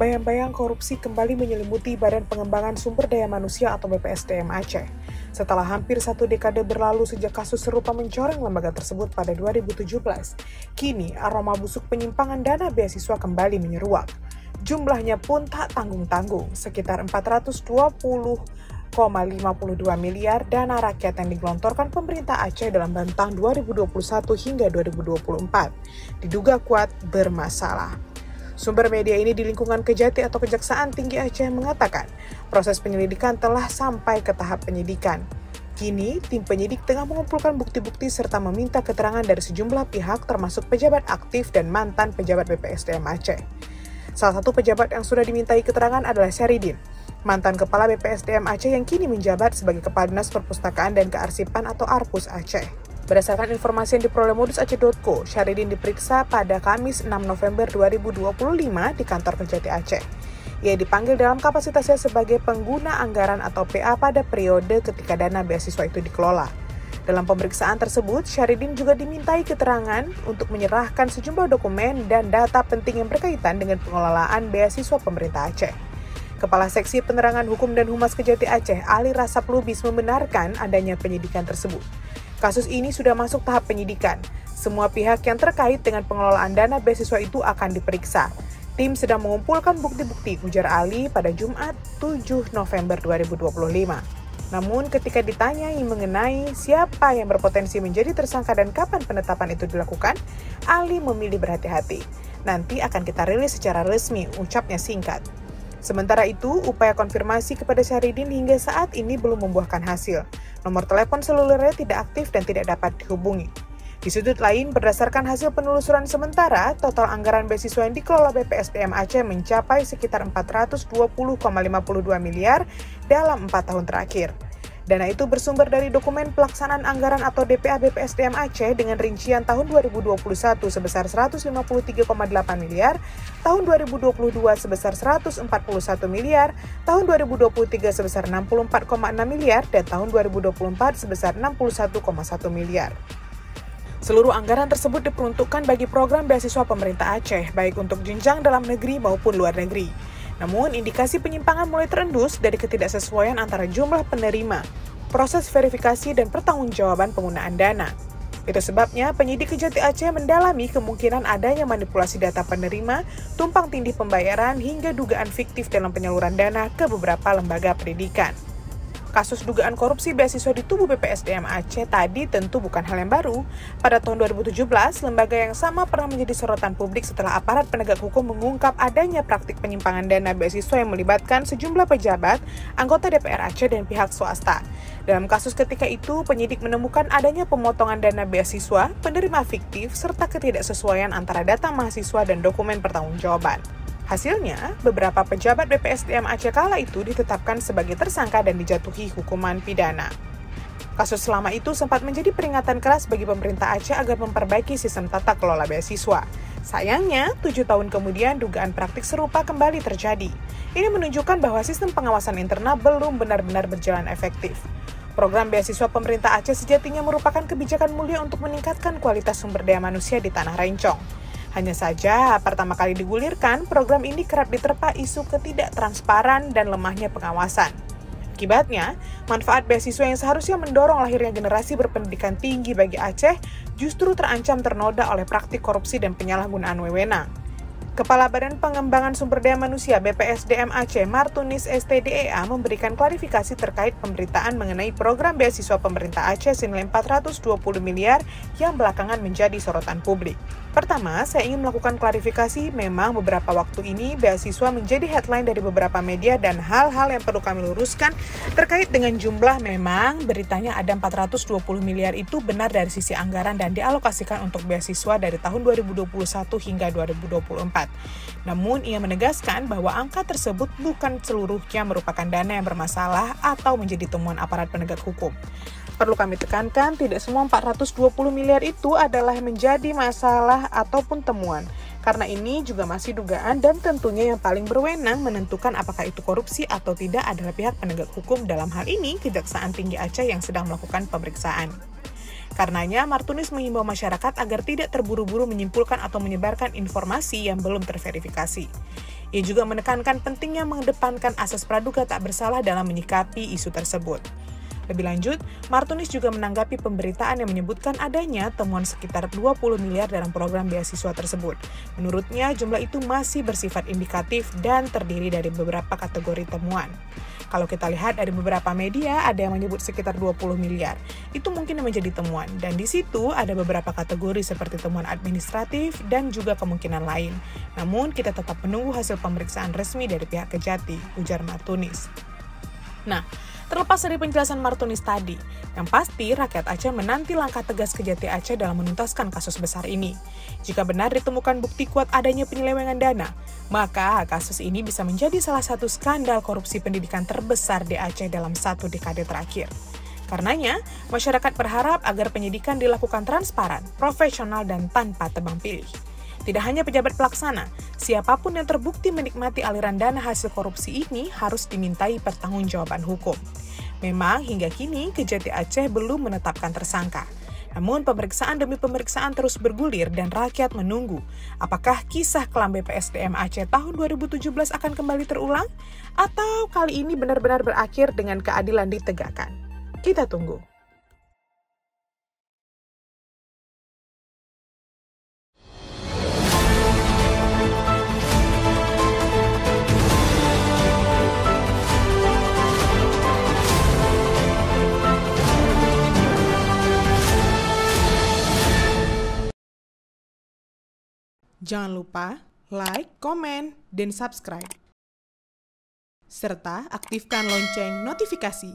bayang-bayang korupsi kembali menyelimuti Badan Pengembangan Sumber Daya Manusia atau BPSDM Aceh. Setelah hampir 1 dekade berlalu sejak kasus serupa mencoreng lembaga tersebut pada 2017, kini aroma busuk penyimpangan dana beasiswa kembali menyeruak. Jumlahnya pun tak tanggung-tanggung, sekitar 420,52 miliar dana rakyat yang digelontorkan pemerintah Aceh dalam rentang 2021 hingga 2024, diduga kuat bermasalah. Sumber media ini di lingkungan Kejati atau Kejaksaan Tinggi Aceh mengatakan proses penyelidikan telah sampai ke tahap penyidikan. Kini, tim penyidik tengah mengumpulkan bukti-bukti serta meminta keterangan dari sejumlah pihak termasuk pejabat aktif dan mantan pejabat BPSDM Aceh. Salah satu pejabat yang sudah dimintai keterangan adalah Syahridin, mantan Kepala BPSDM Aceh yang kini menjabat sebagai Kepala Dinas Perpustakaan dan Kearsipan atau Arpus Aceh. Berdasarkan informasi yang diperoleh modusaceh.co, Syahridin diperiksa pada Kamis 6 November 2025 di kantor Kejati Aceh. Ia dipanggil dalam kapasitasnya sebagai pengguna anggaran atau PA pada periode ketika dana beasiswa itu dikelola. Dalam pemeriksaan tersebut, Syahridin juga dimintai keterangan untuk menyerahkan sejumlah dokumen dan data penting yang berkaitan dengan pengelolaan beasiswa pemerintah Aceh. Kepala Seksi Penerangan Hukum dan Humas Kejati Aceh, Ali Rasap Lubis, membenarkan adanya penyidikan tersebut. Kasus ini sudah masuk tahap penyidikan. Semua pihak yang terkait dengan pengelolaan dana beasiswa itu akan diperiksa. Tim sedang mengumpulkan bukti-bukti, ujar Ali pada Jumat 7 November 2025. Namun ketika ditanyai mengenai siapa yang berpotensi menjadi tersangka dan kapan penetapan itu dilakukan, Ali memilih berhati-hati. Nanti akan kita rilis secara resmi, ucapnya singkat. Sementara itu, upaya konfirmasi kepada Syahridin hingga saat ini belum membuahkan hasil. Nomor telepon selulernya tidak aktif dan tidak dapat dihubungi. Di sudut lain, berdasarkan hasil penelusuran sementara, total anggaran beasiswa yang dikelola BPSDM Aceh mencapai sekitar 420,52 miliar dalam 4 tahun terakhir. Dana itu bersumber dari dokumen pelaksanaan anggaran atau DPA BPSDM Aceh dengan rincian tahun 2021 sebesar 153,8 miliar, tahun 2022 sebesar 141 miliar, tahun 2023 sebesar 64,6 miliar, dan tahun 2024 sebesar 61,1 miliar. Seluruh anggaran tersebut diperuntukkan bagi program beasiswa pemerintah Aceh, baik untuk jenjang dalam negeri maupun luar negeri. Namun, indikasi penyimpangan mulai terendus dari ketidaksesuaian antara jumlah penerima, proses verifikasi, dan pertanggungjawaban penggunaan dana. Itu sebabnya penyidik Kejati Aceh mendalami kemungkinan adanya manipulasi data penerima, tumpang tindih pembayaran, hingga dugaan fiktif dalam penyaluran dana ke beberapa lembaga pendidikan. Kasus dugaan korupsi beasiswa di tubuh BPSDM Aceh tadi tentu bukan hal yang baru. Pada tahun 2017, lembaga yang sama pernah menjadi sorotan publik setelah aparat penegak hukum mengungkap adanya praktik penyimpangan dana beasiswa yang melibatkan sejumlah pejabat, anggota DPR Aceh, dan pihak swasta. Dalam kasus ketika itu, penyidik menemukan adanya pemotongan dana beasiswa, penerima fiktif, serta ketidaksesuaian antara data mahasiswa dan dokumen pertanggungjawaban. Hasilnya, beberapa pejabat BPSDM Aceh kala itu ditetapkan sebagai tersangka dan dijatuhi hukuman pidana. Kasus selama itu sempat menjadi peringatan keras bagi pemerintah Aceh agar memperbaiki sistem tata kelola beasiswa. Sayangnya, 7 tahun kemudian dugaan praktik serupa kembali terjadi. Ini menunjukkan bahwa sistem pengawasan internal belum benar-benar berjalan efektif. Program beasiswa pemerintah Aceh sejatinya merupakan kebijakan mulia untuk meningkatkan kualitas sumber daya manusia di Tanah Rencong. Hanya saja, pertama kali digulirkan, program ini kerap diterpa isu ketidaktransparan dan lemahnya pengawasan. Akibatnya, manfaat beasiswa yang seharusnya mendorong lahirnya generasi berpendidikan tinggi bagi Aceh justru terancam ternoda oleh praktik korupsi dan penyalahgunaan wewenang. Kepala Badan Pengembangan Sumber Daya Manusia BPSDM Aceh, Martunis STDEA, memberikan klarifikasi terkait pemberitaan mengenai program beasiswa pemerintah Aceh senilai 420 miliar yang belakangan menjadi sorotan publik. Pertama, saya ingin melakukan klarifikasi, memang beberapa waktu ini beasiswa menjadi headline dari beberapa media dan hal-hal yang perlu kami luruskan terkait dengan jumlah. Memang beritanya ada 420 miliar itu benar dari sisi anggaran dan dialokasikan untuk beasiswa dari tahun 2021 hingga 2024. Namun ia menegaskan bahwa angka tersebut bukan seluruhnya merupakan dana yang bermasalah atau menjadi temuan aparat penegak hukum. Perlu kami tekankan, tidak semua 420 miliar itu adalah menjadi masalah ataupun temuan. Karena ini juga masih dugaan dan tentunya yang paling berwenang menentukan apakah itu korupsi atau tidak adalah pihak penegak hukum, dalam hal ini Kejaksaan Tinggi Aceh yang sedang melakukan pemeriksaan. Karenanya, Martunis mengimbau masyarakat agar tidak terburu-buru menyimpulkan atau menyebarkan informasi yang belum terverifikasi. Ia juga menekankan pentingnya mengedepankan asas praduga tak bersalah dalam menyikapi isu tersebut. Lebih lanjut, Martunis juga menanggapi pemberitaan yang menyebutkan adanya temuan sekitar 20 miliar dalam program beasiswa tersebut. Menurutnya, jumlah itu masih bersifat indikatif dan terdiri dari beberapa kategori temuan. Kalau kita lihat dari beberapa media, ada yang menyebut sekitar 20 miliar. Itu mungkin yang menjadi temuan. Dan di situ ada beberapa kategori seperti temuan administratif dan juga kemungkinan lain. Namun, kita tetap menunggu hasil pemeriksaan resmi dari pihak Kejati, ujar Martunis. Nah, terlepas dari penjelasan Martunis tadi, yang pasti rakyat Aceh menanti langkah tegas Kejati Aceh dalam menuntaskan kasus besar ini. Jika benar ditemukan bukti kuat adanya penyelewengan dana, maka kasus ini bisa menjadi salah satu skandal korupsi pendidikan terbesar di Aceh dalam 1 dekade terakhir. Karenanya, masyarakat berharap agar penyidikan dilakukan transparan, profesional, dan tanpa tebang pilih. Tidak hanya pejabat pelaksana, siapapun yang terbukti menikmati aliran dana hasil korupsi ini harus dimintai pertanggungjawaban hukum. Memang hingga kini Kejati Aceh belum menetapkan tersangka. Namun pemeriksaan demi pemeriksaan terus bergulir dan rakyat menunggu apakah kisah kelam BPSDM Aceh tahun 2017 akan kembali terulang atau kali ini benar-benar berakhir dengan keadilan ditegakkan. Kita tunggu. Jangan lupa like, komen, dan subscribe. Serta aktifkan lonceng notifikasi.